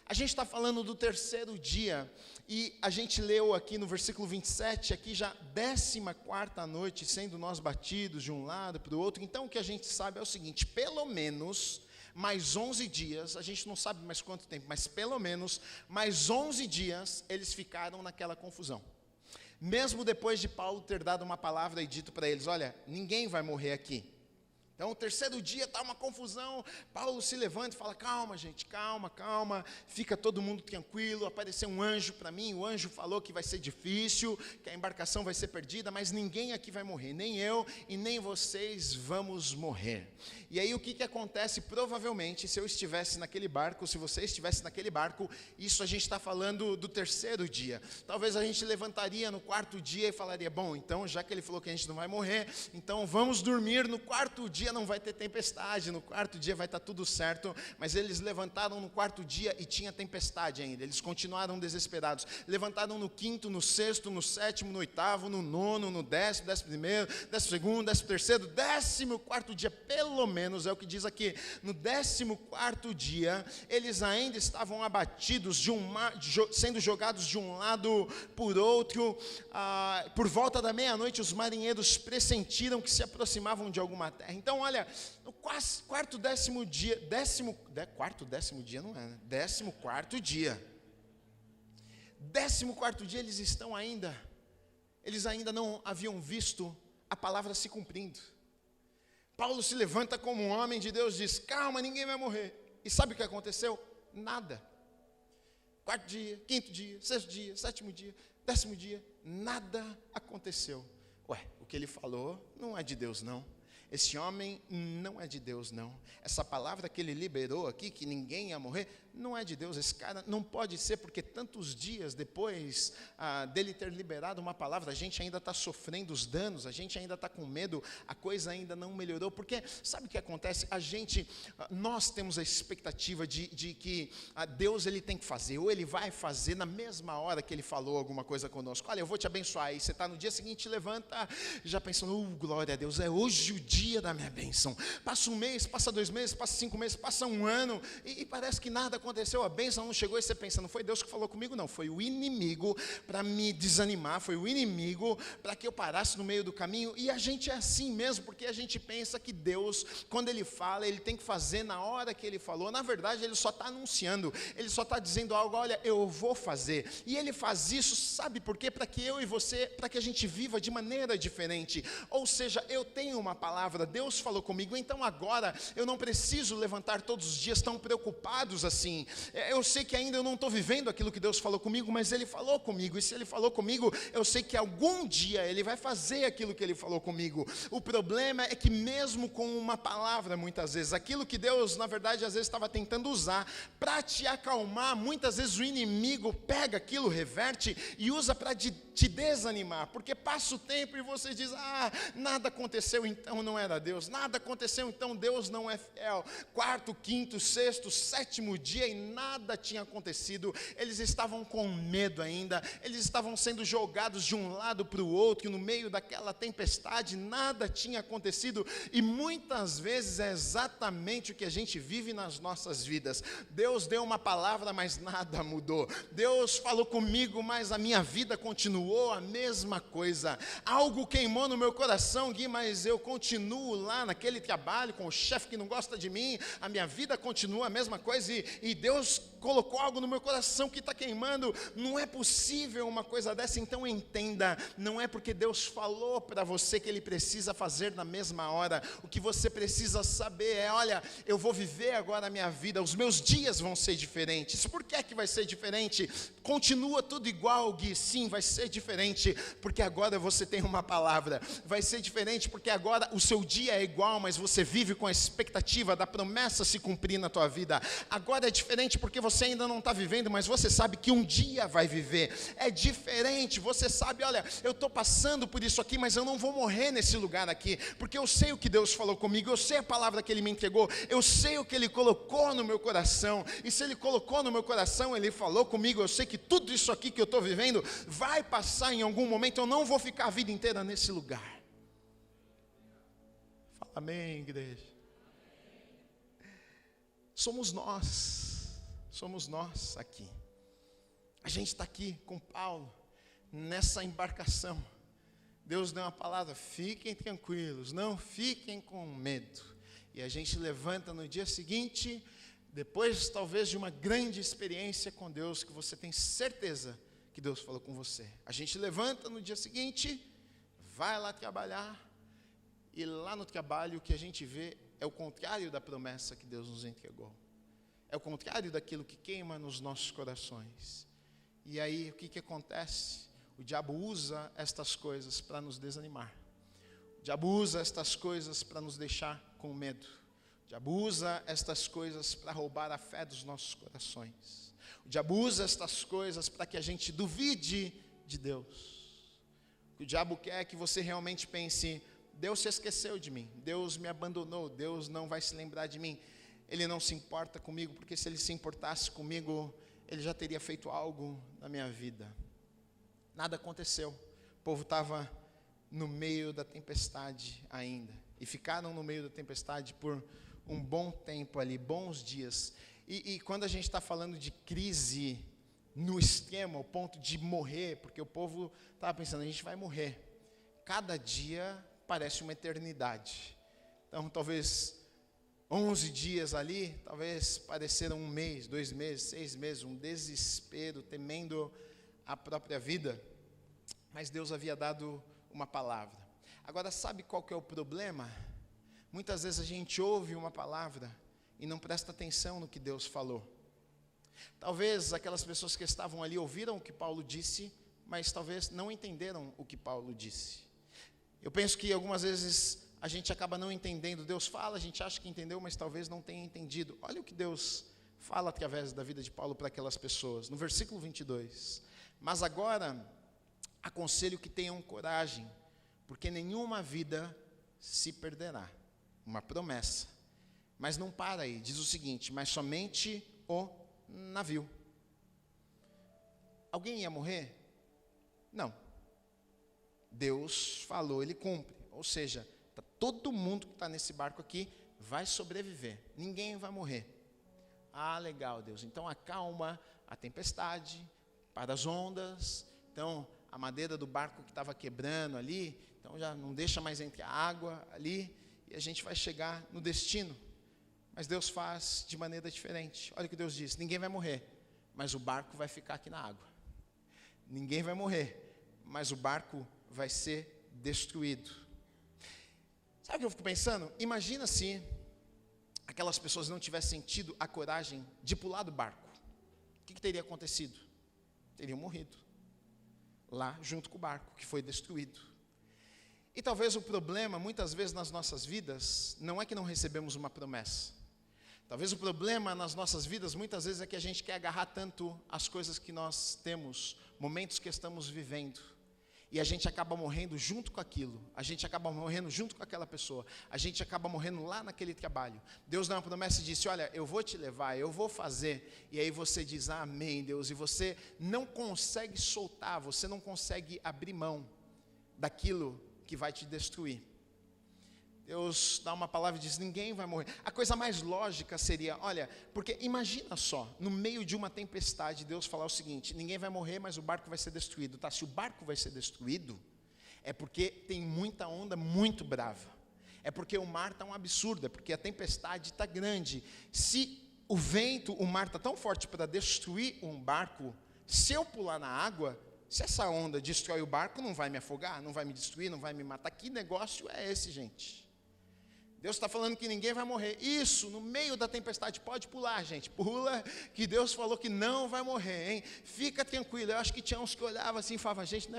A gente está falando do terceiro dia, e a gente leu aqui no versículo 27, aqui já 14ª noite, sendo nós batidos de um lado para o outro. Então o que a gente sabe é o seguinte: pelo menos mais 11 dias, a gente não sabe mais quanto tempo, mas pelo menos mais 11 dias eles ficaram naquela confusão. Mesmo depois de Paulo ter dado uma palavra e dito para eles, olha, ninguém vai morrer aqui. Então, o terceiro dia está uma confusão, Paulo se levanta e fala, calma gente, calma, fica todo mundo tranquilo, apareceu um anjo para mim, o anjo falou que vai ser difícil, que a embarcação vai ser perdida, mas ninguém aqui vai morrer, nem eu e nem vocês vamos morrer. E aí o que acontece? Provavelmente, se eu estivesse naquele barco, se você estivesse naquele barco, isso a gente está falando do terceiro dia, talvez a gente levantaria no quarto dia e falaria, bom, então já que ele falou que a gente não vai morrer, então vamos dormir no quarto dia, não vai ter tempestade, no quarto dia vai estar tudo certo, mas eles levantaram no quarto dia e tinha tempestade ainda, eles continuaram desesperados, levantaram no quinto, no sexto, no sétimo, no oitavo, no nono, no 10º, 11º, 12º, 13º, 14º dia, pelo menos é o que diz aqui, no 14º dia, eles ainda estavam abatidos, sendo jogados de um lado por outro, por volta da meia-noite os marinheiros pressentiram que se aproximavam de alguma terra. Então olha, no quarto décimo dia, quarto décimo dia não é, né? 14º dia, 14º dia eles ainda não haviam visto a palavra se cumprindo. Paulo se levanta como um homem de Deus, diz, calma, ninguém vai morrer, e sabe o que aconteceu? Nada. Quarto dia, quinto dia, sexto dia, sétimo dia, 10º dia, nada aconteceu. Ué, o que ele falou não é de Deus não. Esse homem não é de Deus não. Essa palavra que ele liberou aqui, que ninguém ia morrer, não é de Deus. Esse cara não pode ser, porque tantos dias depois dele ter liberado uma palavra, a gente ainda está sofrendo os danos, a gente ainda está com medo, a coisa ainda não melhorou, porque sabe o que acontece? Nós temos a expectativa de que Deus ele tem que fazer, ou ele vai fazer na mesma hora que ele falou alguma coisa conosco. Olha, eu vou te abençoar, e você está no dia seguinte, levanta, já pensando, glória a Deus, é hoje o dia da minha bênção. Passa um mês, passa 2 meses, passa 5 meses, passa um ano, e parece que nada aconteceu, a bênção não chegou, e você pensa, não foi Deus que falou comigo, não, foi o inimigo para me desanimar, foi o inimigo para que eu parasse no meio do caminho. E a gente é assim mesmo, porque a gente pensa que Deus, quando Ele fala, Ele tem que fazer na hora que Ele falou. Na verdade, Ele só está anunciando, Ele só está dizendo algo, olha, eu vou fazer, e Ele faz isso, sabe por quê? Para que eu e você, para que a gente viva de maneira diferente. Ou seja, eu tenho uma palavra, Deus falou comigo, então agora eu não preciso levantar todos os dias tão preocupados assim. Eu sei que ainda eu não estou vivendo aquilo que Deus falou comigo, mas Ele falou comigo, e se Ele falou comigo, eu sei que algum dia Ele vai fazer aquilo que Ele falou comigo. O problema é que mesmo com uma palavra, muitas vezes, aquilo que Deus, na verdade, às vezes estava tentando usar para te acalmar, muitas vezes o inimigo pega aquilo, reverte e usa para te desanimar, porque passa o tempo e você diz, nada aconteceu, então não era Deus, nada aconteceu, então Deus não é fiel. 4º, 5º, 6º, 7º dia e nada tinha acontecido, eles estavam com medo ainda, eles estavam sendo jogados de um lado para o outro, e no meio daquela tempestade, nada tinha acontecido, e muitas vezes é exatamente o que a gente vive nas nossas vidas. Deus deu uma palavra, mas nada mudou. Deus falou comigo, mas a minha vida continuou a mesma coisa. Algo queimou no meu coração, Gui, mas eu continuo lá naquele trabalho com o chefe que não gosta de mim, a minha vida continua a mesma coisa, e Deus colocou algo no meu coração que está queimando. Não é possível uma coisa dessa. Então entenda, não é porque Deus falou para você que Ele precisa fazer na mesma hora. O que você precisa saber é, olha, eu vou viver agora a minha vida, os meus dias vão ser diferentes. Por que é que vai ser diferente? Continua tudo igual, Gui? Sim, vai ser diferente, porque agora você tem uma palavra. Vai ser diferente porque agora o seu dia é igual, mas você vive com a expectativa da promessa se cumprir na tua vida. Agora é diferente porque você ainda não está vivendo, mas você sabe que um dia vai viver. É diferente, você sabe, olha, eu estou passando por isso aqui, mas eu não vou morrer nesse lugar aqui, porque eu sei o que Deus falou comigo, eu sei a palavra que Ele me entregou, eu sei o que Ele colocou no meu coração, e se Ele colocou no meu coração, Ele falou comigo, eu sei que tudo isso aqui que eu estou vivendo vai passar em algum momento, eu não vou ficar a vida inteira nesse lugar. Fala amém, igreja. Somos nós aqui. A gente está aqui com Paulo, nessa embarcação. Deus deu uma palavra, fiquem tranquilos, não fiquem com medo. E a gente levanta no dia seguinte, depois talvez de uma grande experiência com Deus, que você tem certeza que Deus falou com você. A gente levanta no dia seguinte, vai lá trabalhar, e lá no trabalho o que a gente vê é o contrário da promessa que Deus nos entregou. É o contrário daquilo que queima nos nossos corações. E aí o que acontece? O diabo usa estas coisas para nos desanimar. O diabo usa estas coisas para nos deixar com medo. O diabo usa estas coisas para roubar a fé dos nossos corações. O diabo usa estas coisas para que a gente duvide de Deus. O diabo quer que você realmente pense: Deus se esqueceu de mim, Deus me abandonou, Deus não vai se lembrar de mim, Ele não se importa comigo, porque se Ele se importasse comigo, Ele já teria feito algo na minha vida. Nada aconteceu, o povo estava no meio da tempestade ainda, e ficaram no meio da tempestade por um bom tempo ali, bons dias. E quando a gente está falando de crise no extremo, ao ponto de morrer, porque o povo estava pensando: a gente vai morrer, cada dia parece uma eternidade. Então talvez 11 dias ali, talvez pareceram 1 mês, 2 meses, 6 meses, um desespero, temendo a própria vida. Mas Deus havia dado uma palavra. Agora, sabe qual que é o problema? Muitas vezes a gente ouve uma palavra e não presta atenção no que Deus falou. Talvez aquelas pessoas que estavam ali ouviram o que Paulo disse, mas talvez não entenderam o que Paulo disse. Eu penso que algumas vezes a gente acaba não entendendo. Deus fala, a gente acha que entendeu, mas talvez não tenha entendido. Olha o que Deus fala através da vida de Paulo para aquelas pessoas. No versículo 22. Mas agora aconselho que tenham coragem, porque nenhuma vida se perderá. Uma promessa. Mas não para aí, diz o seguinte: mas somente o navio. Alguém ia morrer? Não. Deus falou, Ele cumpre. Ou seja, todo mundo que está nesse barco aqui vai sobreviver. Ninguém vai morrer. Ah, legal, Deus. Então acalma a tempestade, para as ondas. Então a madeira do barco que estava quebrando ali, então já não deixa mais entrar água ali, e a gente vai chegar no destino. Mas Deus faz de maneira diferente. Olha o que Deus diz: ninguém vai morrer, mas o barco vai ficar aqui na água. Ninguém vai morrer, mas o barco vai ser destruído. Sabe o que eu fico pensando? Imagina se aquelas pessoas não tivessem tido a coragem de pular do barco. O que teria acontecido? Teriam morrido lá junto com o barco, que foi destruído. E talvez o problema, muitas vezes nas nossas vidas, não é que não recebemos uma promessa. Talvez o problema nas nossas vidas, muitas vezes, é que a gente quer agarrar tanto as coisas que nós temos, momentos que estamos vivendo, e a gente acaba morrendo junto com aquilo, a gente acaba morrendo junto com aquela pessoa, a gente acaba morrendo lá naquele trabalho. Deus dá uma promessa e disse: olha, eu vou te levar, eu vou fazer, e aí você diz: amém, Deus, e você não consegue soltar, você não consegue abrir mão daquilo que vai te destruir. Deus dá uma palavra e diz: ninguém vai morrer. A coisa mais lógica seria, olha, porque imagina só, no meio de uma tempestade, Deus falar o seguinte: ninguém vai morrer, mas o barco vai ser destruído. Tá, se o barco vai ser destruído, é porque tem muita onda muito brava. É porque o mar está um absurdo, é porque a tempestade está grande. Se o vento, o mar está tão forte para destruir um barco, se eu pular na água, se essa onda destrói o barco, não vai me afogar, não vai me destruir, não vai me matar. Que negócio é esse, gente? Deus está falando que ninguém vai morrer. Isso, no meio da tempestade, pode pular, gente. Pula, que Deus falou que não vai morrer, hein? Fica tranquilo. Eu acho que tinha uns que olhavam assim e falavam: gente,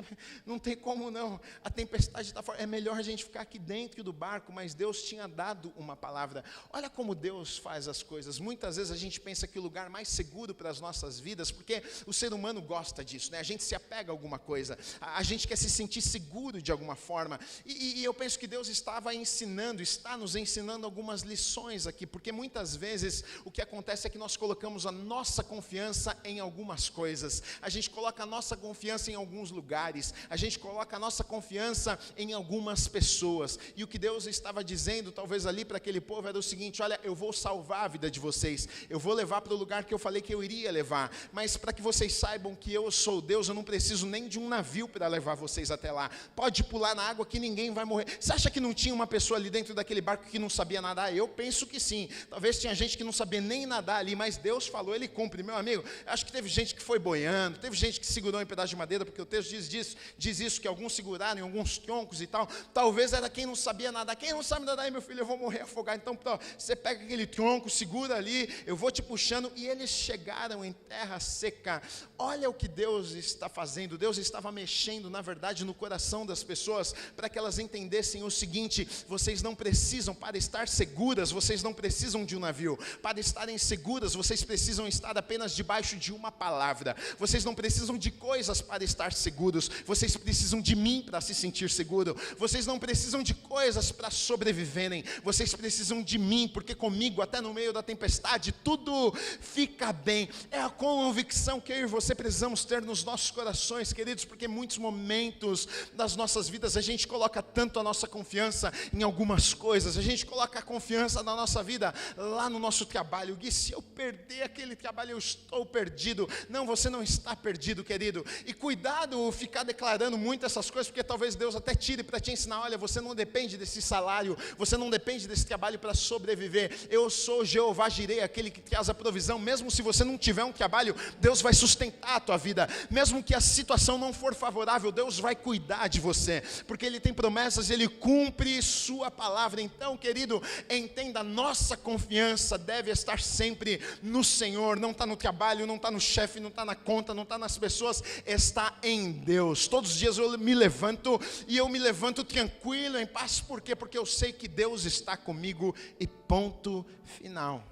não tem como não. A tempestade está forte. É melhor a gente ficar aqui dentro do barco. Mas Deus tinha dado uma palavra. Olha como Deus faz as coisas. Muitas vezes a gente pensa que o lugar mais seguro para as nossas vidas, porque o ser humano gosta disso, né? A gente se apega a alguma coisa. A gente quer se sentir seguro de alguma forma. E eu penso que Deus estava ensinando, está nos ensinando algumas lições aqui, porque muitas vezes o que acontece é que nós colocamos a nossa confiança em algumas coisas, a gente coloca a nossa confiança em alguns lugares, a gente coloca a nossa confiança em algumas pessoas, e o que Deus estava dizendo talvez ali para aquele povo era o seguinte: olha, eu vou salvar a vida de vocês, eu vou levar para o lugar que eu falei que eu iria levar, mas para que vocês saibam que eu sou Deus, eu não preciso nem de um navio para levar vocês até lá. Pode pular na água que ninguém vai morrer. Você acha que não tinha uma pessoa ali dentro daquele barco que não sabia nadar? Eu penso que sim. Talvez tinha gente que não sabia nem nadar ali, mas Deus falou, Ele cumpre. Meu amigo, acho que teve gente que foi boiando, teve gente que segurou em pedaço de madeira, porque o texto diz isso, que alguns seguraram em alguns troncos e tal. Talvez era quem não sabia nadar. Quem não sabe nadar aí, meu filho, eu vou morrer afogado. Então, você pega aquele tronco, segura ali, eu vou te puxando. E eles chegaram em terra seca. Olha o que Deus está fazendo. Deus estava mexendo, na verdade, no coração das pessoas, para que elas entendessem o seguinte: vocês não precisam, para estar seguras, vocês não precisam de um navio. Para estarem seguras, vocês precisam estar apenas debaixo de uma palavra. Vocês não precisam de coisas para estar seguros. Vocês precisam de mim para se sentir seguro. Vocês não precisam de coisas para sobreviverem. Vocês precisam de mim, porque comigo, até no meio da tempestade, tudo fica bem. É a convicção que eu e você precisamos ter nos nossos corações, queridos, porque em muitos momentos das nossas vidas a gente coloca tanto a nossa confiança em algumas coisas, a gente coloca a confiança na nossa vida lá no nosso trabalho. E se eu perder aquele trabalho, eu estou perdido. Não, você não está perdido, querido. E cuidado ficar declarando muito essas coisas, porque talvez Deus até tire para te ensinar: olha, você não depende desse salário, você não depende desse trabalho para sobreviver. Eu sou Jeová Jireh, aquele que traz a provisão. Mesmo se você não tiver um trabalho, Deus vai sustentar a tua vida. Mesmo que a situação não for favorável, Deus vai cuidar de você, porque Ele tem promessas, Ele cumpre sua palavra. Então, querido, entenda, nossa confiança deve estar sempre no Senhor. Não está no trabalho, não está no chefe, não está na conta, não está nas pessoas, está em Deus. Todos os dias eu me levanto, e eu me levanto tranquilo, em paz. Por quê? Porque eu sei que Deus está comigo, e ponto final.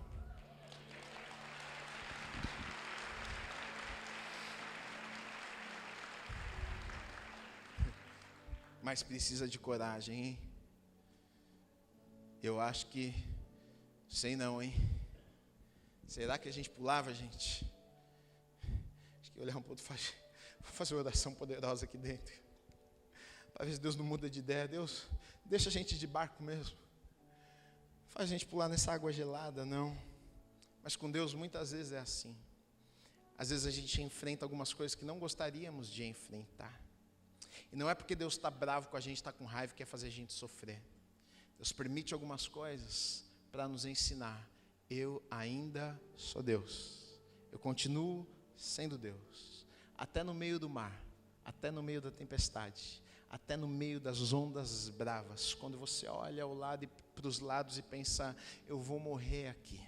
Mas precisa de coragem, hein? Eu acho que, sei não, hein? Será que a gente pulava, gente? Acho que eu olhar um pouco, vou fazer uma oração poderosa aqui dentro. Talvez Deus não muda de ideia. Deus, deixa a gente de barco mesmo. Faz a gente pular nessa água gelada, não. Mas com Deus muitas vezes é assim. Às vezes a gente enfrenta algumas coisas que não gostaríamos de enfrentar. E não é porque Deus está bravo com a gente, está com raiva, quer fazer a gente sofrer. Deus permite algumas coisas para nos ensinar: eu ainda sou Deus. Eu continuo sendo Deus. Até no meio do mar, até no meio da tempestade, até no meio das ondas bravas. Quando você olha ao lado e para os lados e pensa: eu vou morrer aqui.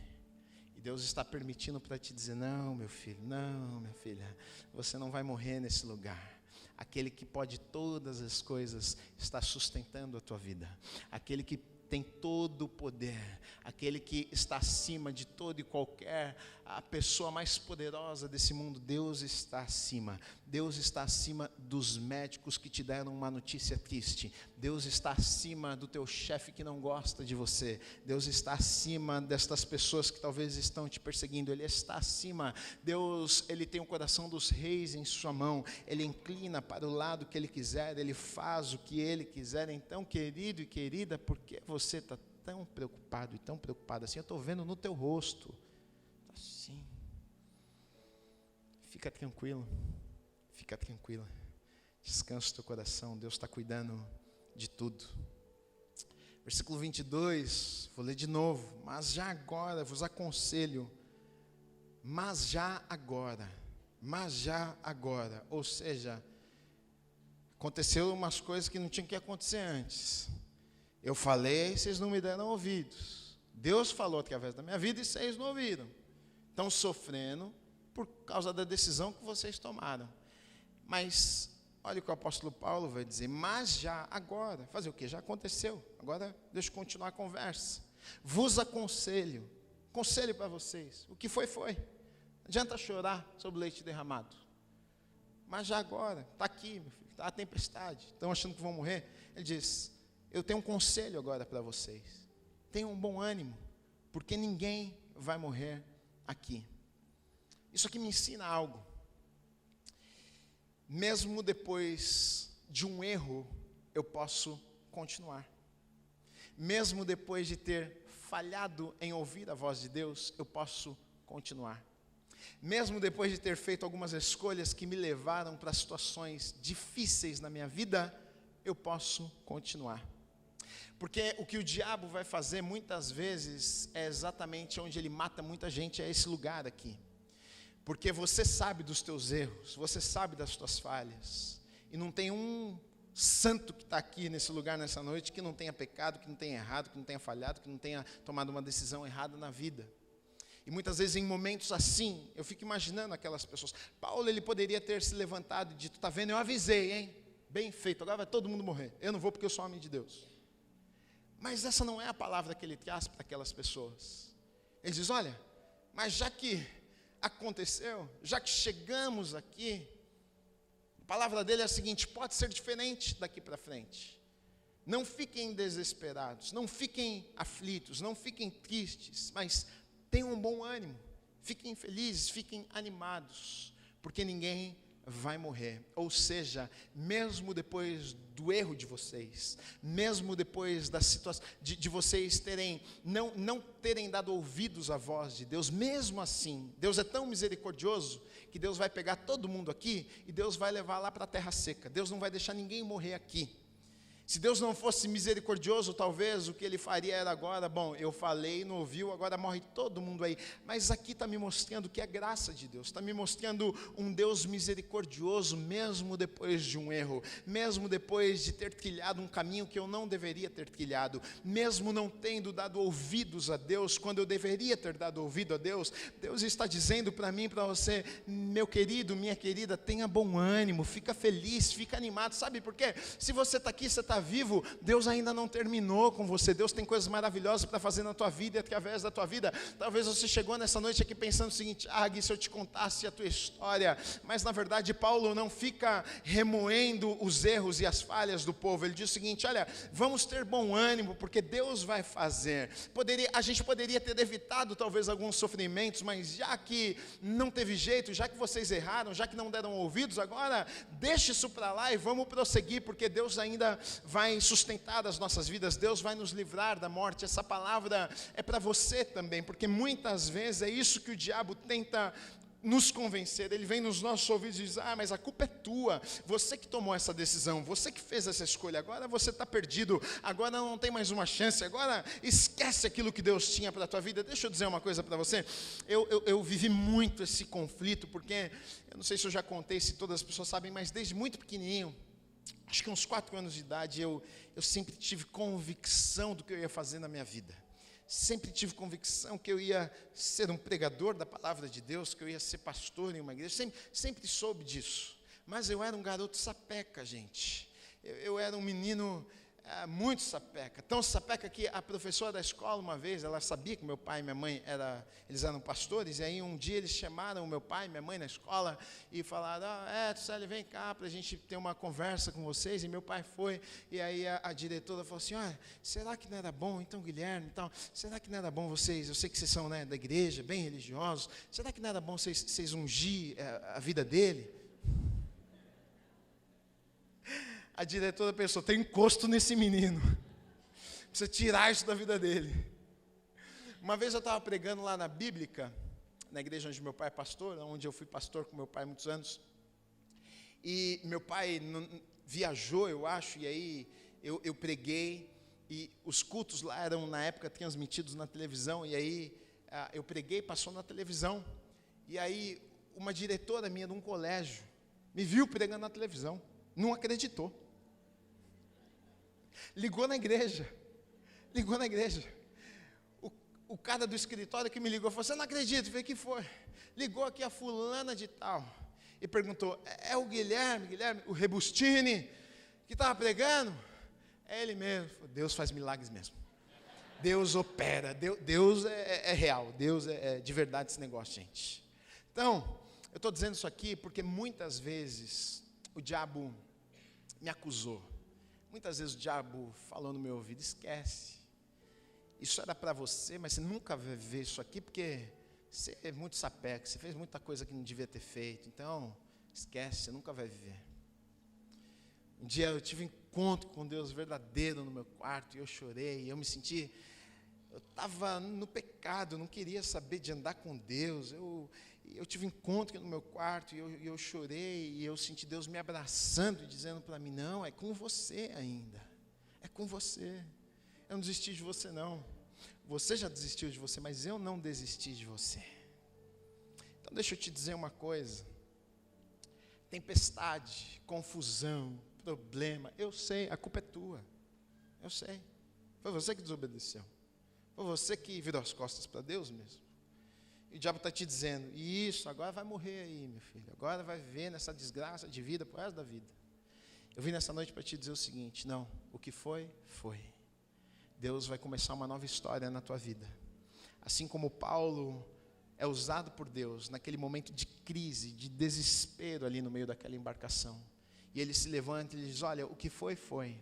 E Deus está permitindo para te dizer: não, meu filho, não, minha filha, você não vai morrer nesse lugar. Aquele que pode todas as coisas está sustentando a tua vida. Aquele que tem todo o poder, aquele que está acima de todo e qualquer a pessoa mais poderosa desse mundo. Deus está acima. Deus está acima dos médicos que te deram uma notícia triste. Deus está acima do teu chefe que não gosta de você. Deus está acima destas pessoas que talvez estão te perseguindo. Ele está acima. Deus, Ele tem o coração dos reis em sua mão. Ele inclina para o lado que Ele quiser. Ele faz o que Ele quiser. Então, querido e querida, por que você está tão preocupado e tão preocupada assim? Eu estou vendo no teu rosto. Assim. Fica tranquilo. Fica tranquila. Descansa o teu coração. Deus está cuidando de tudo. Versículo 22, vou ler de novo. Mas já agora vos aconselho. Mas já agora. Ou seja, aconteceu umas coisas que não tinham que acontecer antes. Eu falei, vocês não me deram ouvidos. Deus falou através da minha vida e vocês não ouviram. Estão sofrendo por causa da decisão que vocês tomaram. Mas, olha o que o apóstolo Paulo vai dizer: mas já agora, fazer o quê? Já aconteceu, agora deixa eu continuar a conversa. Vos aconselho, conselho para vocês, o que foi, foi. Não adianta chorar sobre o leite derramado. Mas já agora, está aqui, meu filho, está a tempestade, estão achando que vão morrer. Ele diz: eu tenho um conselho agora para vocês. Tenham um bom ânimo, porque ninguém vai morrer aqui. Isso aqui me ensina algo. Mesmo depois de um erro, eu posso continuar. Mesmo depois de ter falhado em ouvir a voz de Deus, eu posso continuar. Mesmo depois de ter feito algumas escolhas que me levaram para situações difíceis na minha vida, eu posso continuar. Porque o que o diabo vai fazer muitas vezes é exatamente onde ele mata muita gente, é esse lugar aqui. Porque você sabe dos teus erros, você sabe das tuas falhas. E não tem um santo que está aqui nesse lugar nessa noite que não tenha pecado, que não tenha errado, que não tenha falhado, que não tenha tomado uma decisão errada na vida. E muitas vezes em momentos assim, eu fico imaginando aquelas pessoas. Paulo, ele poderia ter se levantado e dito, tá vendo, eu avisei, hein? Bem feito, agora vai todo mundo morrer. Eu não vou porque eu sou homem de Deus. Mas essa não é a palavra que ele traz para aquelas pessoas. Ele diz, olha, mas já que aconteceu, já que chegamos aqui, a palavra dele é a seguinte, pode ser diferente daqui para frente. Não fiquem desesperados, não fiquem aflitos, não fiquem tristes, mas tenham um bom ânimo, fiquem felizes, fiquem animados, porque ninguém vai morrer. Ou seja, mesmo depois do erro de vocês, mesmo depois da situação de vocês não terem dado ouvidos à voz de Deus, mesmo assim, Deus é tão misericordioso que Deus vai pegar todo mundo aqui e Deus vai levar lá para a terra seca. Deus não vai deixar ninguém morrer aqui. Se Deus não fosse misericordioso, talvez o que ele faria era agora, bom, eu falei, não ouviu, agora morre todo mundo aí. Mas aqui está me mostrando que é graça de Deus, está me mostrando um Deus misericordioso, mesmo depois de um erro, mesmo depois de ter trilhado um caminho que eu não deveria ter trilhado, mesmo não tendo dado ouvidos a Deus, quando eu deveria ter dado ouvido a Deus, Deus está dizendo para mim, para você, meu querido, minha querida, tenha bom ânimo, fica feliz, fica animado, sabe por quê? Se você está aqui, você está vivo, Deus ainda não terminou com você, Deus tem coisas maravilhosas para fazer na tua vida e através da tua vida. Talvez você chegou nessa noite aqui pensando o seguinte, Gui, se eu te contasse a tua história, mas na verdade Paulo não fica remoendo os erros e as falhas do povo, ele diz o seguinte, olha, vamos ter bom ânimo, porque Deus vai fazer. A gente poderia ter evitado talvez alguns sofrimentos, mas já que não teve jeito, já que vocês erraram, já que não deram ouvidos, agora deixe isso para lá e vamos prosseguir, porque Deus ainda vai sustentar as nossas vidas, Deus vai nos livrar da morte. Essa palavra é para você também, porque muitas vezes é isso que o diabo tenta nos convencer. Ele vem nos nossos ouvidos e diz, mas a culpa é tua, você que tomou essa decisão, você que fez essa escolha, agora você está perdido, agora não tem mais uma chance, agora esquece aquilo que Deus tinha para a tua vida. Deixa eu dizer uma coisa para você, eu vivi muito esse conflito, porque, eu não sei se eu já contei, se todas as pessoas sabem, mas desde muito pequenininho, acho que uns 4 anos de idade, eu sempre tive convicção do que eu ia fazer na minha vida. Sempre tive convicção que eu ia ser um pregador da palavra de Deus, que eu ia ser pastor em uma igreja. Sempre soube disso. Mas eu era um garoto sapeca, gente. Eu era um menino muito sapeca. Tão sapeca que a professora da escola, uma vez, ela sabia que meu pai e minha mãe eles eram pastores, e aí um dia eles chamaram o meu pai e minha mãe na escola e falaram, Tuceli, vem cá para a gente ter uma conversa com vocês. E meu pai foi, e aí a diretora falou assim, será que não era bom, então Guilherme, então, será que não era bom vocês, eu sei que vocês são da igreja, bem religiosos, será que não era bom vocês ungir a vida dele? A diretora pensou, tem encosto nesse menino, precisa tirar isso da vida dele. Uma vez eu estava pregando lá na Bíblica, na igreja onde meu pai é pastor, onde eu fui pastor com meu pai há muitos anos, e meu pai viajou, eu acho, e aí eu preguei, e os cultos lá eram na época transmitidos na televisão, e aí eu preguei, passou na televisão, e aí uma diretora minha de um colégio, me viu pregando na televisão, não acreditou. Ligou na igreja. O cara do escritório que me ligou, falou, você não acredita? Eu falei, que foi? Ligou aqui a fulana de tal, e perguntou, é o Guilherme, o Rebustini, que estava pregando? É ele mesmo. Deus faz milagres mesmo. Deus opera, Deus é real, Deus é de verdade esse negócio, gente. Então, eu estou dizendo isso aqui porque muitas vezes o diabo me acusou. Muitas vezes o diabo falou no meu ouvido, esquece. Isso era para você, mas você nunca vai ver isso aqui, porque você é muito sapeca, você fez muita coisa que não devia ter feito. Então, esquece, você nunca vai viver. Um dia eu tive um encontro com Deus verdadeiro no meu quarto, e eu chorei, eu me senti... Eu estava no pecado, eu não queria saber de andar com Deus. Eu tive um encontro no meu quarto e eu chorei, e eu senti Deus me abraçando e dizendo para mim, não, é com você ainda, é com você. Eu não desisti de você, não. Você já desistiu de você, mas eu não desisti de você. Então deixa eu te dizer uma coisa. Tempestade, confusão, problema, eu sei, a culpa é tua. Eu sei. Foi você que desobedeceu. Foi você que virou as costas para Deus mesmo. E o diabo está te dizendo, isso, agora vai morrer aí, meu filho. Agora vai viver nessa desgraça de vida pro resto da vida. Eu vim nessa noite para te dizer o seguinte, não, o que foi, foi. Deus vai começar uma nova história na tua vida. Assim como Paulo é usado por Deus naquele momento de crise, de desespero ali no meio daquela embarcação. E ele se levanta e ele diz, olha, o que foi, foi.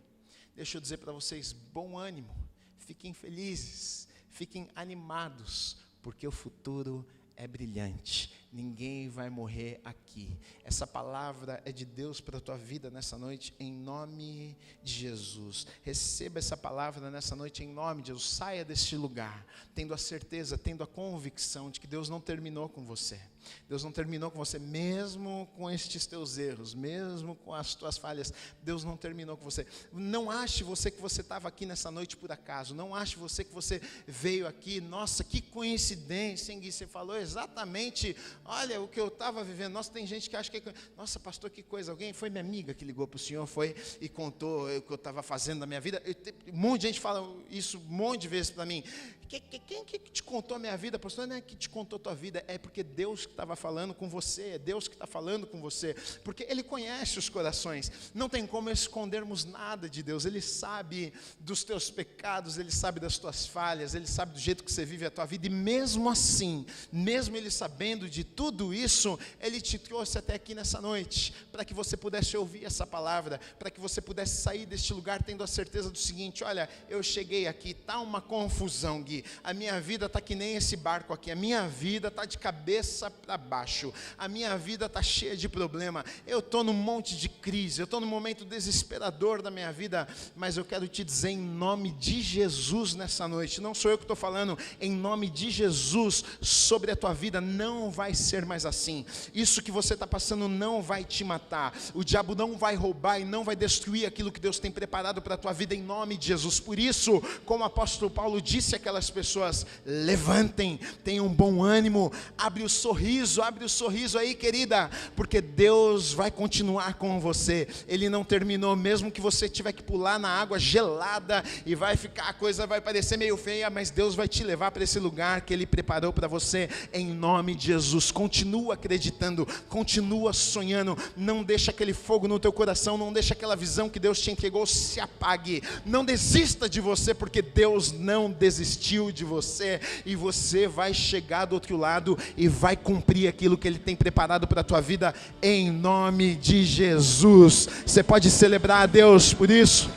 Deixa eu dizer para vocês, bom ânimo, fiquem felizes, fiquem animados, porque o futuro é brilhante. Ninguém vai morrer aqui. Essa palavra é de Deus para a tua vida nessa noite, em nome de Jesus. Receba essa palavra nessa noite, em nome de Jesus. Saia deste lugar, tendo a certeza, tendo a convicção de que Deus não terminou com você. Deus não terminou com você, mesmo com estes teus erros, mesmo com as tuas falhas. Deus não terminou com você. Não ache você que você estava aqui nessa noite por acaso. Não ache você que você veio aqui. Nossa, que coincidência, hein, Gui? Você falou exatamente, olha, o que eu estava vivendo. Nossa, tem gente que acha que nossa, pastor, que coisa. Alguém, foi minha amiga que ligou para o senhor, foi e contou o que eu estava fazendo na minha vida. Um monte de gente fala isso um monte de vezes para mim. Quem que te contou a minha vida, pastor? Não é que te contou a tua vida, é porque Deus que estava falando com você, é Deus que está falando com você, porque Ele conhece os corações, não tem como escondermos nada de Deus, Ele sabe dos teus pecados, Ele sabe das tuas falhas, Ele sabe do jeito que você vive a tua vida, e mesmo assim, mesmo Ele sabendo de tudo isso, Ele te trouxe até aqui nessa noite, para que você pudesse ouvir essa palavra, para que você pudesse sair deste lugar tendo a certeza do seguinte, olha, eu cheguei aqui, está uma confusão, Gui, a minha vida está que nem esse barco aqui, a minha vida está de cabeça para baixo, a minha vida está cheia de problema, eu estou num monte de crise, eu estou num momento desesperador da minha vida, mas eu quero te dizer em nome de Jesus nessa noite, não sou eu que estou falando, em nome de Jesus, sobre a tua vida, não vai ser mais assim, isso que você está passando não vai te matar, o diabo não vai roubar e não vai destruir aquilo que Deus tem preparado para a tua vida em nome de Jesus. Por isso, como o apóstolo Paulo disse àquelas pessoas, levantem, tenham bom ânimo, abre o sorriso aí, querida, porque Deus vai continuar com você, Ele não terminou, mesmo que você tiver que pular na água gelada, e vai ficar, a coisa vai parecer meio feia, mas Deus vai te levar para esse lugar que Ele preparou para você, em nome de Jesus. Continua acreditando, continua sonhando, não deixa aquele fogo no teu coração, não deixa aquela visão que Deus te entregou se apague, não desista de você, porque Deus não desistiu de você, e você vai chegar do outro lado, e vai cumprir aquilo que Ele tem preparado para a tua vida, em nome de Jesus. Você pode celebrar a Deus por isso?